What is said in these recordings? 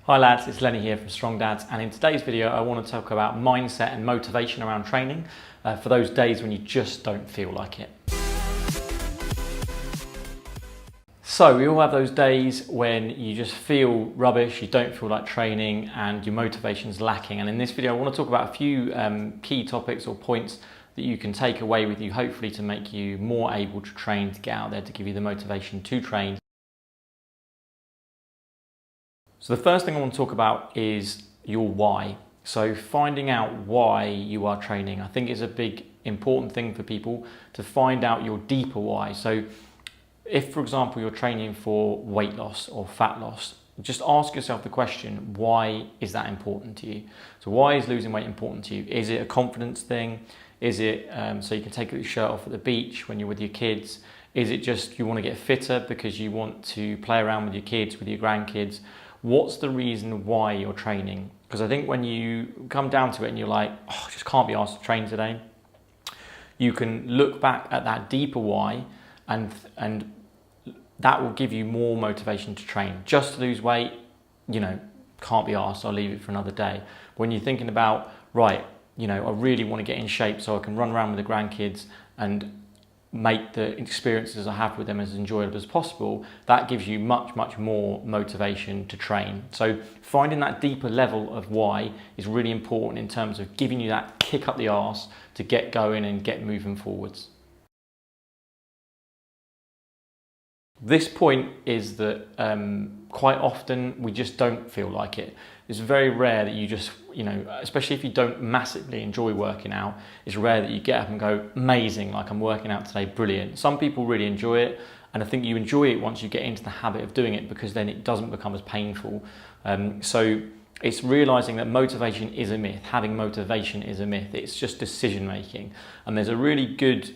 Hi lads, it's Lenny here from Strong Dads, and in today's video I want to talk about mindset and motivation around training for those days when you just don't feel like it. So we all have those days when you just feel rubbish, you don't feel like training and your motivation's lacking, and in this video I want to talk about a few key topics or points that you can take away with you, hopefully to make you more able to train, to get out there, to give you the motivation to train. So the first thing I want to talk about is your why. So finding out why you are training, I think is a big important thing for people to find out your deeper why. So if, for example, you're training for weight loss or fat loss, just ask yourself the question, why is that important to you? So why is losing weight important to you? Is it a confidence thing? Is it so you can take your shirt off at the beach when you're with your kids? Is it just you want to get fitter because you want to play around with your kids, with your grandkids? What's the reason why you're training? Because I think when you come down to it and you're like, oh, I just can't be asked to train today, you can look back at that deeper why and that will give you more motivation to train. Just to lose weight, can't be asked, I'll leave it for another day. When you're thinking about, right, I really want to get in shape so I can run around with the grandkids and make the experiences I have with them as enjoyable as possible, that gives you much more motivation to train. So finding that deeper level of why is really important in terms of giving you that kick up the arse to get going and get moving forwards. This point is that quite often we just don't feel like it. It's very rare that you just, especially if you don't massively enjoy working out, it's rare that you get up and go, amazing, like I'm working out today, brilliant. Some people really enjoy it, and I think you enjoy it once you get into the habit of doing it because then it doesn't become as painful. So it's realizing that motivation is a myth. Having motivation is a myth. It's just decision making. And there's a really good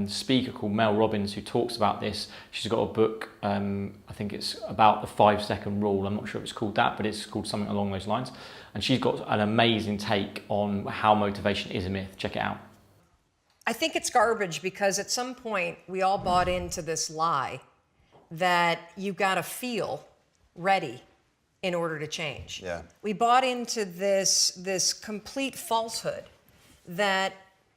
speaker called Mel Robbins who talks about this. She's got a book, I think it's about the 5-second rule. I'm not sure if it's called that, but it's called something along those lines. And she's got an amazing take on how motivation is a myth. Check it out. I think it's garbage because at some point we all bought into this lie that you got to feel ready in order to change. Yeah. We bought into this complete falsehood that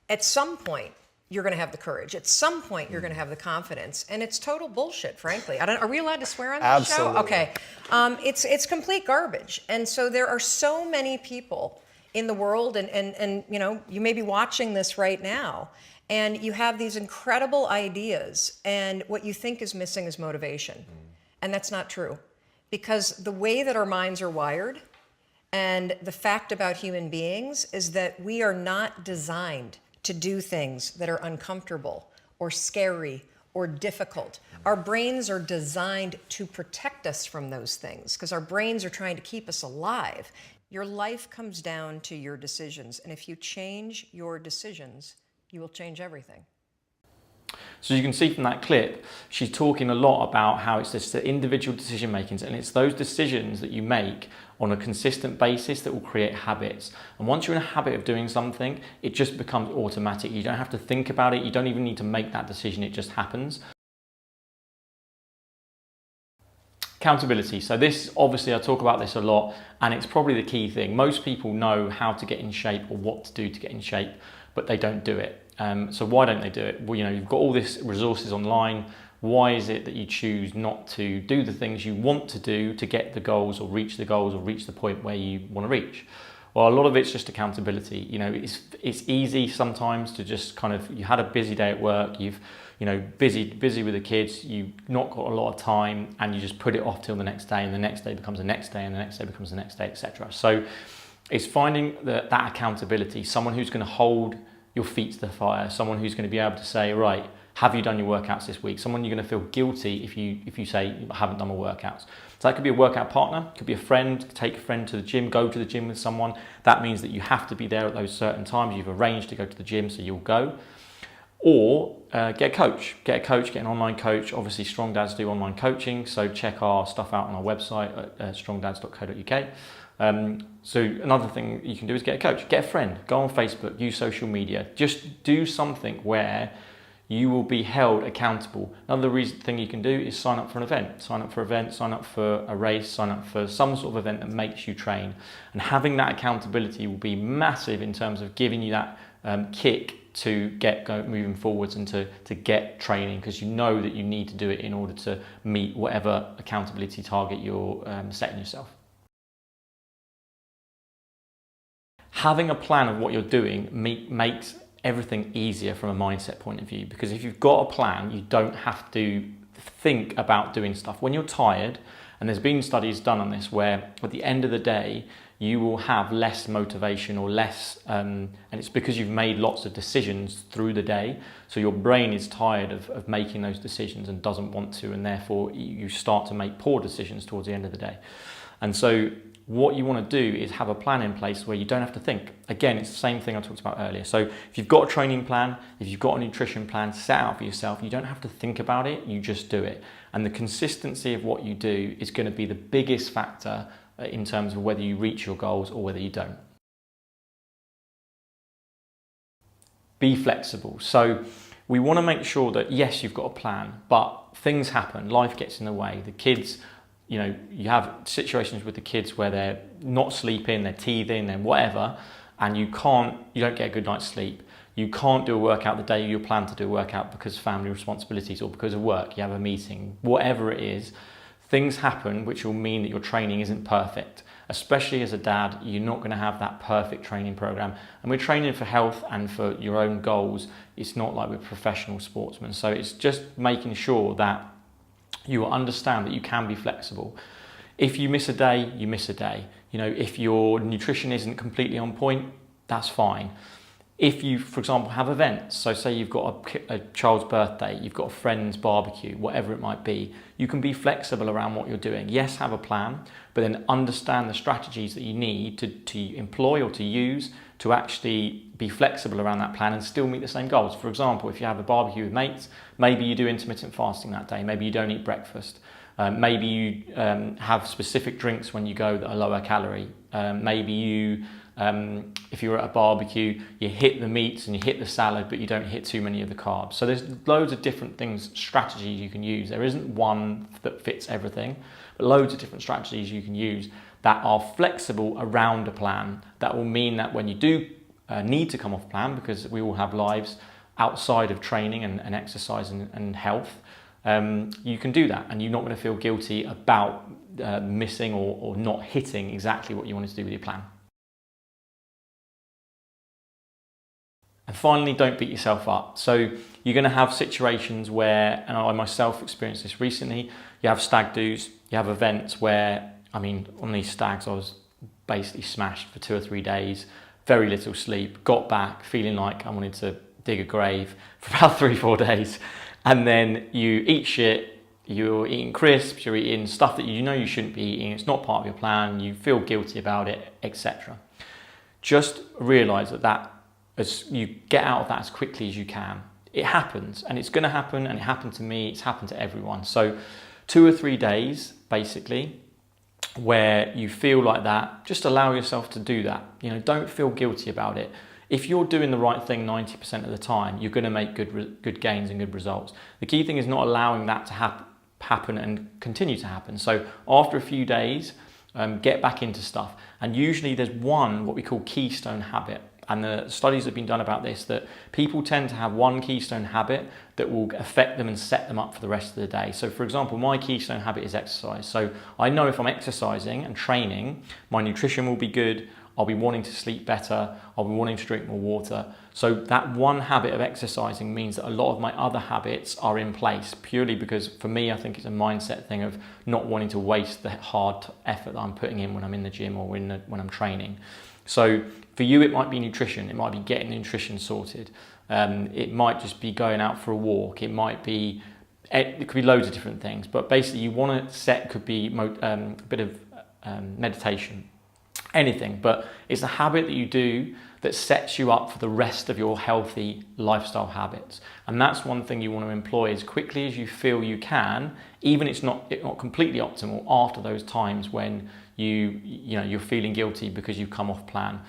at some point you're going to have the courage. At some point you're going to have the confidence, and it's total bullshit, frankly. Are we allowed to swear on this Absolutely. show? Okay. It's complete garbage, and so there are so many people in the world, and you may be watching this right now, and you have these incredible ideas, and what you think is missing is motivation, and that's not true. Because the way that our minds are wired and the fact about human beings is that we are not designed to do things that are uncomfortable or scary or difficult. Our brains are designed to protect us from those things because our brains are trying to keep us alive. Your life comes down to your decisions, and if you change your decisions, you will change everything. So you can see from that clip, she's talking a lot about how it's just the individual decision makings, and it's those decisions that you make on a consistent basis that will create habits. And once you're in a habit of doing something, it just becomes automatic. You don't have to think about it. You don't even need to make that decision. It just happens. Accountability. So this, obviously I talk about this a lot, and it's probably the key thing. Most people know how to get in shape or what to do to get in shape, but they don't do it. So why don't they do it? Well, you've got all these resources online. Why is it that you choose not to do the things you want to do to get the goals or reach the point where you want to reach? Well, a lot of it's just accountability. It's easy sometimes to just you had a busy day at work, you've busy with the kids, you've not got a lot of time, and you just put it off till the next day, and the next day becomes the next day, and the next day becomes the next day, etc. So it's finding that accountability, someone who's going to hold your feet to the fire, someone who's going to be able to say, right, have you done your workouts this week? Someone you're going to feel guilty if you say I haven't done my workouts. So that could be a workout partner, could be a friend, take a friend to the gym, go to the gym with someone. That means that you have to be there at those certain times. You've arranged to go to the gym, so you'll go. Or get a coach, get an online coach. Obviously, Strong Dads do online coaching, so check our stuff out on our website at strongdads.co.uk. So another thing you can do is get a coach, get a friend, go on Facebook, use social media. Just do something where you will be held accountable. Another thing you can do is sign up for an event, sign up for a race, sign up for some sort of event that makes you train. And having that accountability will be massive in terms of giving you that kick to get moving forwards and to get training, because you know that you need to do it in order to meet whatever accountability target you're setting yourself. Having a plan of what you're doing makes everything easier from a mindset point of view, because if you've got a plan, you don't have to think about doing stuff. When you're tired, and there's been studies done on this, where at the end of the day, you will have less motivation or less, and it's because you've made lots of decisions through the day. So your brain is tired of making those decisions and doesn't want to, and therefore you start to make poor decisions towards the end of the day. And so what you want to do is have a plan in place where you don't have to think. Again, it's the same thing I talked about earlier. So if you've got a training plan, if you've got a nutrition plan set out for yourself, you don't have to think about it, you just do it. And the consistency of what you do is going to be the biggest factor in terms of whether you reach your goals or whether you don't. Be flexible. So we want to make sure that, yes, you've got a plan, but things happen, life gets in the way. The kids, you have situations with the kids where they're not sleeping, they're teething, and whatever, and you don't get a good night's sleep. You can't do a workout the day you plan to do a workout because of family responsibilities or because of work, you have a meeting, whatever it is. Things happen which will mean that your training isn't perfect. Especially as a dad, you're not going to have that perfect training program. And we're training for health and for your own goals. It's not like we're professional sportsmen. So it's just making sure that you understand that you can be flexible. If you miss a day, you miss a day. If your nutrition isn't completely on point, that's fine. If you, for example, have events, so say you've got a child's birthday, you've got a friend's barbecue, whatever it might be, you can be flexible around what you're doing. Yes, have a plan, but then understand the strategies that you need to employ or to use to actually be flexible around that plan and still meet the same goals. For example, if you have a barbecue with mates, maybe you do intermittent fasting that day, maybe you don't eat breakfast, maybe you have specific drinks when you go that are lower calorie, maybe you if you're at a barbecue, you hit the meats and you hit the salad, but you don't hit too many of the carbs. So there's loads of different strategies you can use. There isn't one that fits everything, but loads of different strategies you can use that are flexible around a plan. That will mean that when you do need to come off plan, because we all have lives outside of training and exercise and health, you can do that, and you're not going to feel guilty about missing or not hitting exactly what you wanted to do with your plan. And finally, don't beat yourself up. So you're going to have situations where, and I myself experienced this recently, you have stag do's, you have events where, on these stags I was basically smashed for 2 or 3 days, very little sleep, got back feeling like I wanted to dig a grave for about 3-4 days. And then you eat shit, you're eating crisps, you're eating stuff that you shouldn't be eating, it's not part of your plan, you feel guilty about it, etc. Just realise that as you get out of that as quickly as you can. It happens, and it's going to happen, and it happened to me, it's happened to everyone. So 2 or 3 days, basically, where you feel like that, just allow yourself to do that. Don't feel guilty about it. If you're doing the right thing 90% of the time, you're going to make good gains and good results. The key thing is not allowing that to happen and continue to happen. So after a few days, get back into stuff. And usually there's what we call keystone habit. And the studies have been done about this, that people tend to have one keystone habit that will affect them and set them up for the rest of the day. So for example, my keystone habit is exercise. So I know if I'm exercising and training, my nutrition will be good, I'll be wanting to sleep better, I'll be wanting to drink more water. So that one habit of exercising means that a lot of my other habits are in place, purely because for me, I think it's a mindset thing of not wanting to waste the hard effort that I'm putting in when I'm in the gym or when I'm training. So for you, it might be nutrition. It might be getting nutrition sorted. It might just be going out for a walk. It could be loads of different things. But basically, you want to set, could be a bit of meditation, anything. But it's a habit that you do that sets you up for the rest of your healthy lifestyle habits. And that's one thing you want to employ as quickly as you feel you can, even if it's not completely optimal after those times when you're feeling guilty because you've come off plan.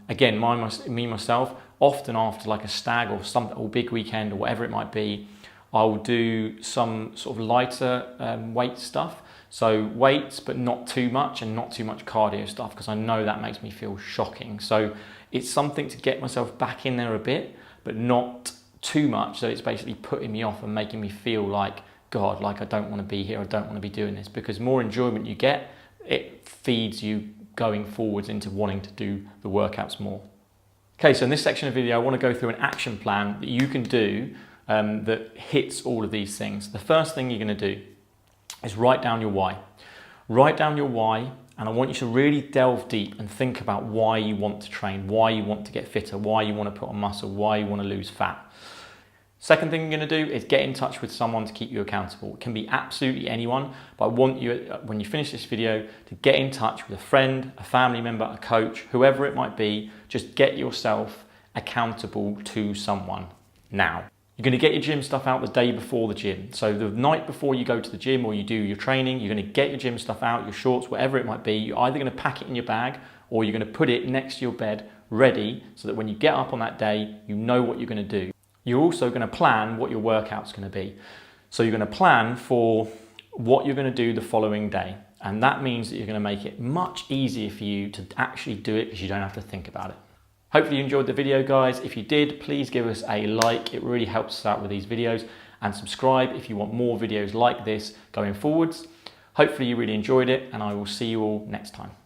Again, myself, often after like a stag or something, or big weekend or whatever it might be, I'll do some sort of lighter weight stuff. So weights, but not too much, and not too much cardio stuff, because I know that makes me feel shocking. So it's something to get myself back in there a bit, but not too much. So it's basically putting me off and making me feel like, God, like I don't want to be here, I don't want to be doing this, because more enjoyment you get, it feeds you going forwards into wanting to do the workouts more. Okay, so in this section of the video, I want to go through an action plan that you can do that hits all of these things. The first thing you're going to do is write down your why. Write down your why, and I want you to really delve deep and think about why you want to train, why you want to get fitter, why you want to put on muscle, why you want to lose fat. Second thing you're going to do is get in touch with someone to keep you accountable. It can be absolutely anyone, but I want you, when you finish this video, to get in touch with a friend, a family member, a coach, whoever it might be. Just get yourself accountable to someone now. You're going to get your gym stuff out the day before the gym. So the night before you go to the gym or you do your training, you're going to get your gym stuff out, your shorts, whatever it might be. You're either going to pack it in your bag or you're going to put it next to your bed ready so that when you get up on that day, you know what you're going to do. You're also going to plan what your workout's going to be. So you're going to plan for what you're going to do the following day. And that means that you're going to make it much easier for you to actually do it because you don't have to think about it. Hopefully you enjoyed the video, guys. If you did, please give us a like. It really helps us out with these videos, and subscribe if you want more videos like this going forwards. Hopefully you really enjoyed it, and I will see you all next time.